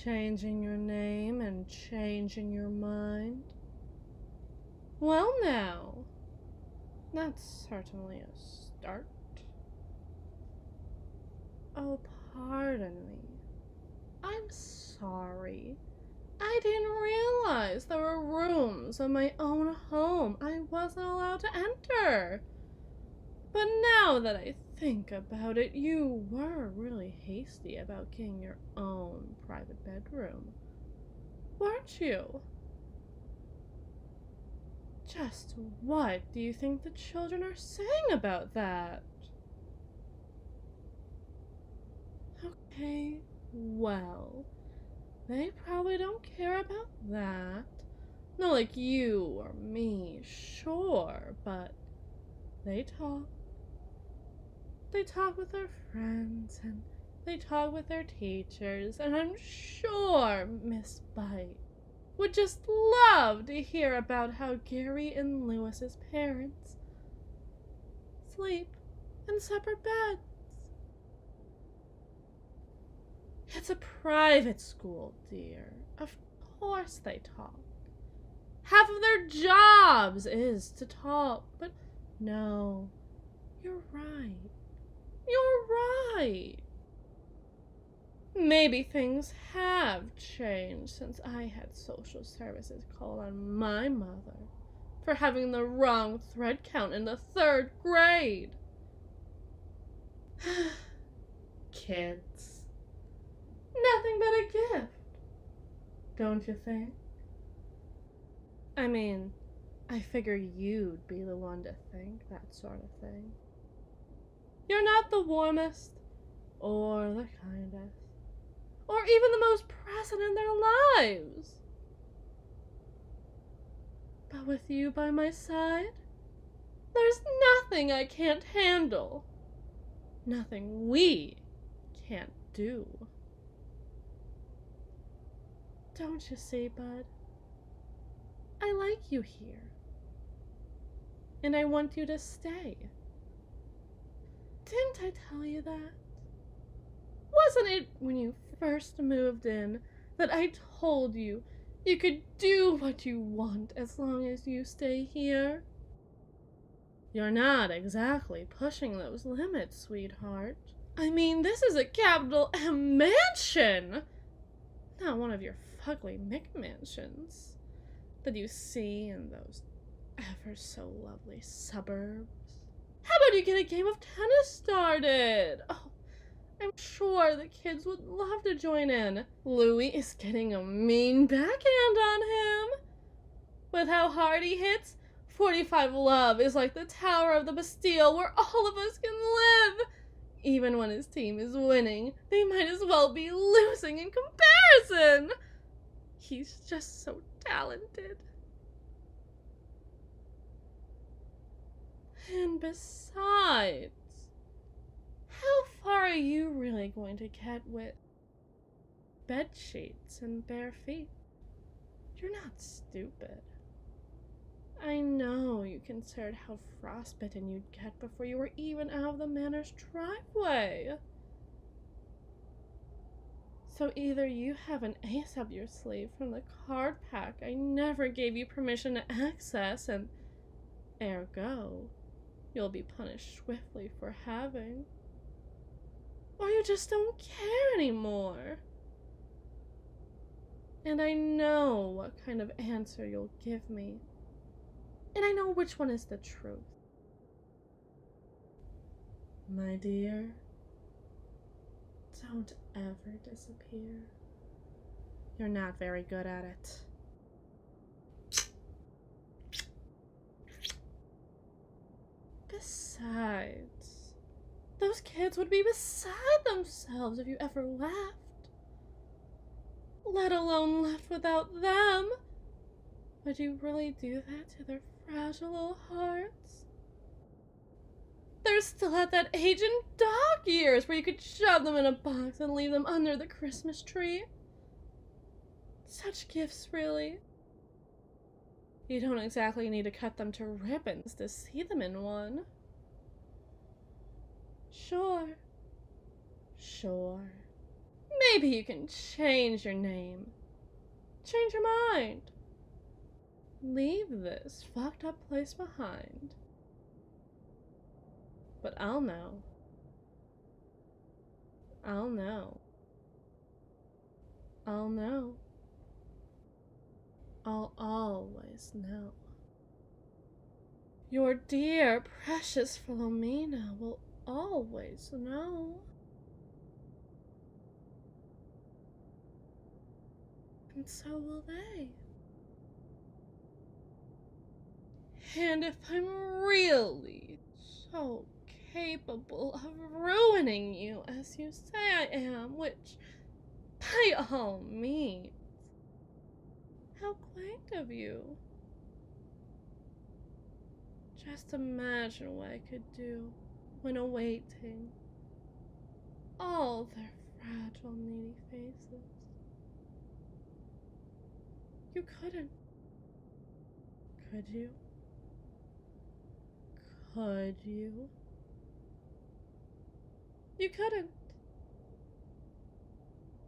Changing your name and changing your mind? Well now, that's certainly a start. Oh, pardon me. I'm sorry. I didn't realize there were rooms of my own home I wasn't allowed to enter. But now that I think about it, you were really hasty about getting your own private bedroom, weren't you? Just what do you think the children are saying about that? Okay, well, they probably don't care about that. Not like you or me, sure, but they talk. They talk with their friends, and they talk with their teachers, and I'm sure Miss Bite would just love to hear about how Gary and Lewis's parents sleep in separate beds. It's a private school, dear. Of course they talk. Half of their jobs is to talk, but no, you're right. You're right. Maybe things have changed since I had social services call on my mother for having the wrong thread count in the 3rd grade. Kids. Nothing but a gift, don't you think? I mean, I figure you'd be the one to think that sort of thing. You're not the warmest, or the kindest, or even the most present in their lives. But with you by my side, there's nothing I can't handle. Nothing we can't do. Don't you see, Bud? I like you here. And I want you to stay. Didn't I tell you that? Wasn't it when you first moved in that I told you you could do what you want as long as you stay here? You're not exactly pushing those limits, sweetheart. I mean, this is a capital M mansion! Not one of your fugly McMansions that you see in those ever so lovely suburbs. How about you get a game of tennis started? Oh, I'm sure the kids would love to join in. Louis is getting a mean backhand on him. With how hard he hits, 45 Love is like the Tower of the Bastille where all of us can live. Even when his team is winning, they might as well be losing in comparison. He's just so talented. And besides, how far are you really going to get with bed sheets and bare feet? You're not stupid. I know you considered how frostbitten you'd get before you were even out of the manor's driveway. So either you have an ace up your sleeve from the card pack I never gave you permission to access, and ergo, you'll be punished swiftly for having. Or you just don't care anymore. And I know what kind of answer you'll give me. And I know which one is the truth. My dear, don't ever disappear. You're not very good at it. Besides, those kids would be beside themselves if you ever left. Let alone left without them. Would you really do that to their fragile little hearts? They're still at that age in dog years where you could shove them in a box and leave them under the Christmas tree. Such gifts, really. You don't exactly need to cut them to ribbons to see them in one. Sure. maybe you can change your name. Change your mind. Leave this fucked up place behind. But I'll know. I'll know. I'll know. I'll always know. Your dear, precious Philomena will always know. And so will they. And if I'm really so capable of ruining you as you say I am, which, by all means, how quaint of you. Just imagine what I could do when awaiting all their fragile, needy faces. You couldn't. Could you? Could you? You couldn't.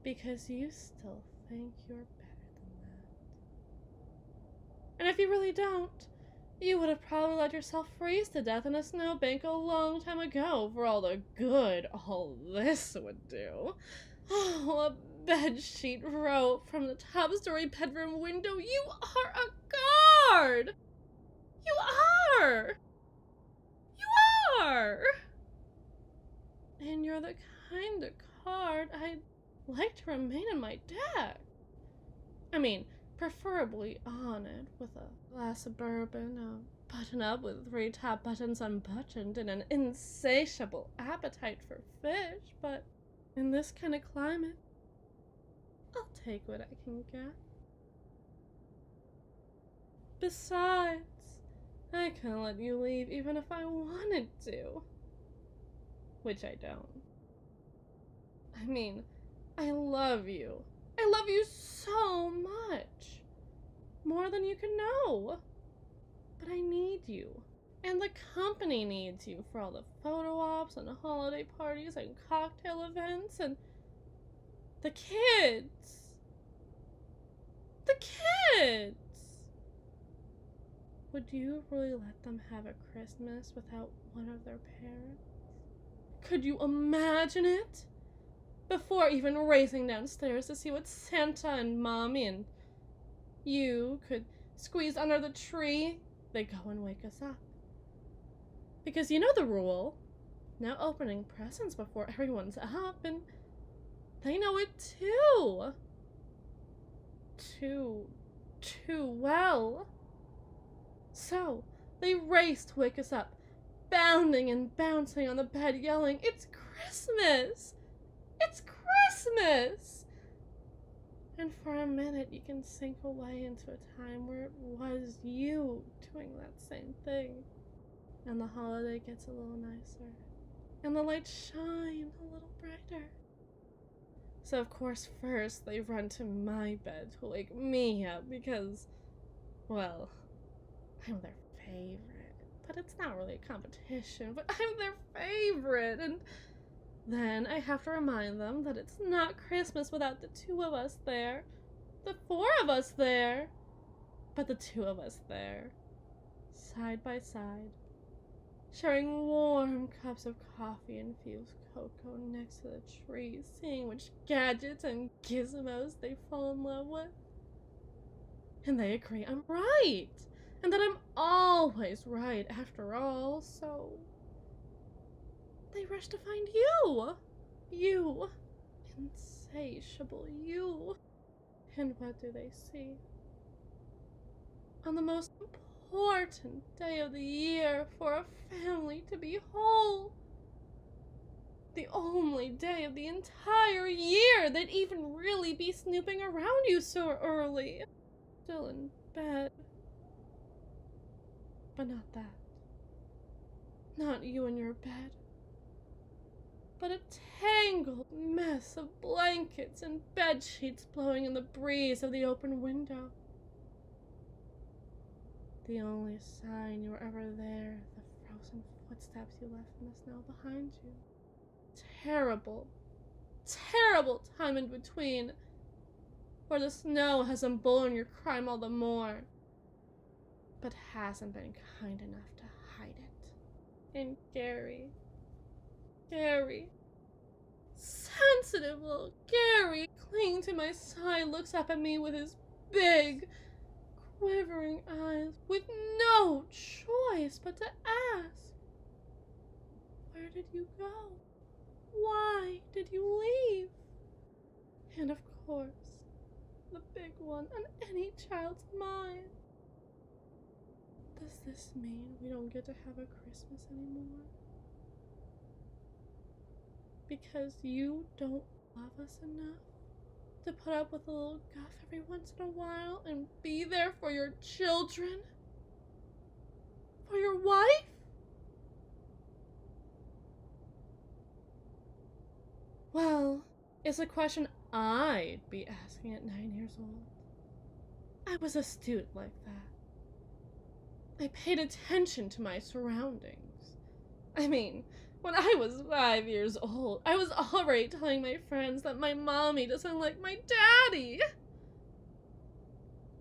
Because you still think you're better than that. And if you really don't, you would have probably let yourself freeze to death in a snowbank a long time ago for all the good all this would do. Oh, a bedsheet rope from the top-story bedroom window. You are a guard! You are! You are! And you're the kind of card I'd like to remain in my deck. I mean, preferably on it with a glass of bourbon, a button-up with 3 top buttons unbuttoned, and an insatiable appetite for fish, but in this kind of climate, I'll take what I can get. Besides, I can't let you leave even if I wanted to. Which I don't. I mean, I love you. I love you so much. More than you can know. But I need you. And the company needs you for all the photo ops and holiday parties and cocktail events and the kids. The kids! Would you really let them have a Christmas without one of their parents? Could you imagine it? Before even racing downstairs to see what Santa and Mommy and you could squeeze under the tree, they go and wake us up. Because you know the rule. No opening presents before everyone's up, and they know it too. Too well. So, they race to wake us up, bounding and bouncing on the bed, yelling, "It's Christmas! It's Christmas!" And for a minute, you can sink away into a time where it was you doing that same thing. And the holiday gets a little nicer. And the lights shine a little brighter. So of course, first they run to my bed to wake me up because, well, I'm their favorite. But it's not really a competition, but I'm their favorite. And then I have to remind them that it's not Christmas without the 2 of us there. The 4 of us there. But the 2 of us there. Side by side. Sharing warm cups of coffee infused cocoa next to the tree. Seeing which gadgets and gizmos they fall in love with. And they agree I'm right. And that I'm always right after all, so they rush to find you. You. Insatiable you. And what do they see? On the most important day of the year for a family to be whole. The only day of the entire year they'd even really be snooping around you so early. Still in bed. But not that. Not you in your bed. But a tangled mess of blankets and bed sheets blowing in the breeze of the open window. The only sign you were ever there, the frozen footsteps you left in the snow behind you. Terrible, terrible time in between, where the snow hasn't blown your crime all the more, but hasn't been kind enough to hide it. And Gary, sensitive little Gary, clinging to my side, looks up at me with his big, quivering eyes, with no choice but to ask, "Where did you go? Why did you leave?" And of course, the big one on any child's mind. Does this mean we don't get to have a Christmas anymore? Because you don't love us enough to put up with a little guff every once in a while and be there for your children? For your wife? Well, it's a question I'd be asking at 9 years old. I was astute like that. I paid attention to my surroundings. I mean, when I was 5 years old, I was already telling my friends that my mommy doesn't like my daddy.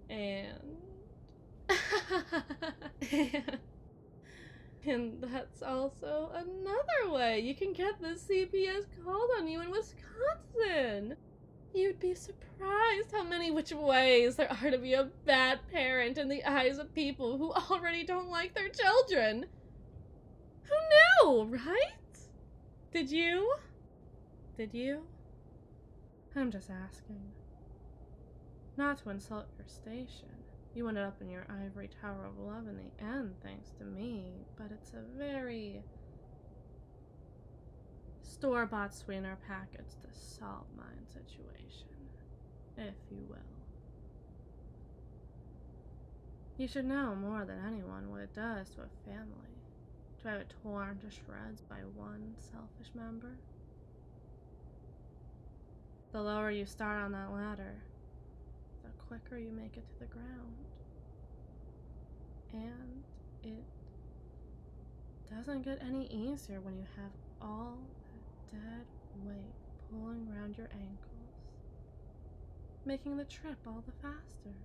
And that's also another way you can get the CPS called on you in Wisconsin. You'd be surprised how many which ways there are to be a bad parent in the eyes of people who already don't like their children. Who knew, right? Did you? Did you? I'm just asking. Not to insult your station. You ended up in your ivory tower of love in the end, thanks to me, but it's a very store-bought sweetener package to salt mine situation, if you will. You should know more than anyone what it does to a family, to have it torn to shreds by one selfish member. The lower you start on that ladder, the quicker you make it to the ground. And it doesn't get any easier when you have all that dead weight pulling around your ankles, making the trip all the faster.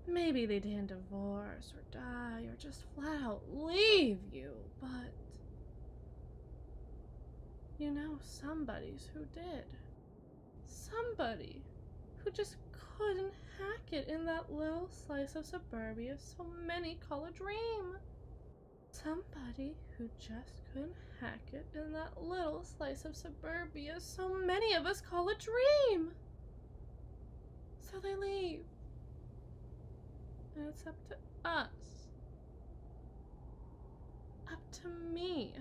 Maybe they didn't divorce or die or just flat out leave you, but you know somebody's who did. Somebody who just couldn't hack it in that little slice of suburbia so many call a dream. Somebody who just couldn't hack it in that little slice of suburbia so many of us call a dream. So they leave. And it's up to us. Up to me.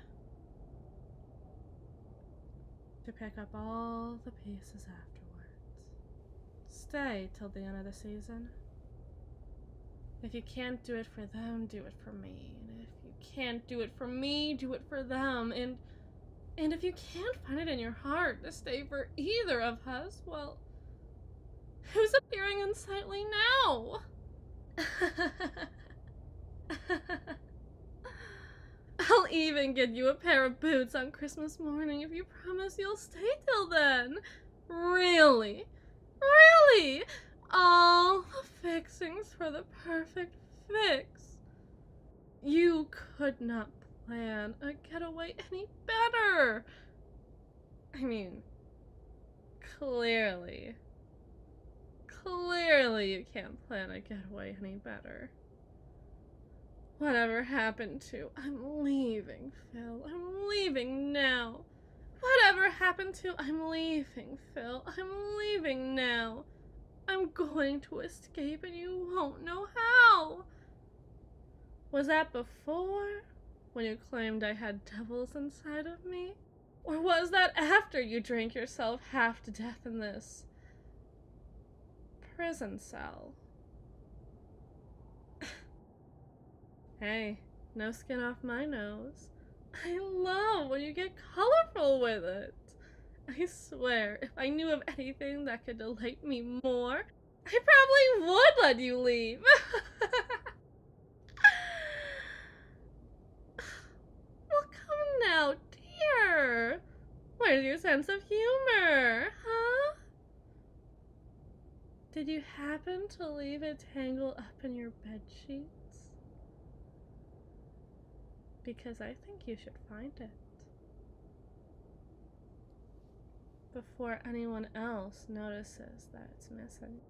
To pick up all the pieces afterwards. Stay till the end of the season. If you can't do it for them, do it for me. And if you can't do it for me, do it for them. And if you can't find it in your heart to stay for either of us, well, who's appearing unsightly now? I'll even get you a pair of boots on Christmas morning if you promise you'll stay till then. Really? Really? All the fixings for the perfect fix. You could not plan a getaway any better. I mean, clearly you can't plan a getaway any better. Whatever happened to, I'm leaving, Phil. I'm leaving now. Whatever happened to, I'm leaving, Phil. I'm leaving now. I'm going to escape and you won't know how. Was that before, when you claimed I had devils inside of me? Or was that after you drank yourself half to death in this prison cell? Hey, no skin off my nose. I love when you get colorful with it. I swear, if I knew of anything that could delight me more, I probably would let you leave. Well, come now, dear. Where's your sense of humor, huh? Did you happen to leave it tangled up in your bed sheets? Because I think you should find it before anyone else notices that it's missing.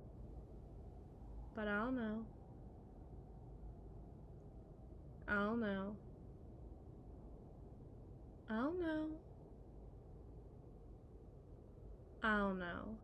But I'll know. I'll know. I'll know. I'll know.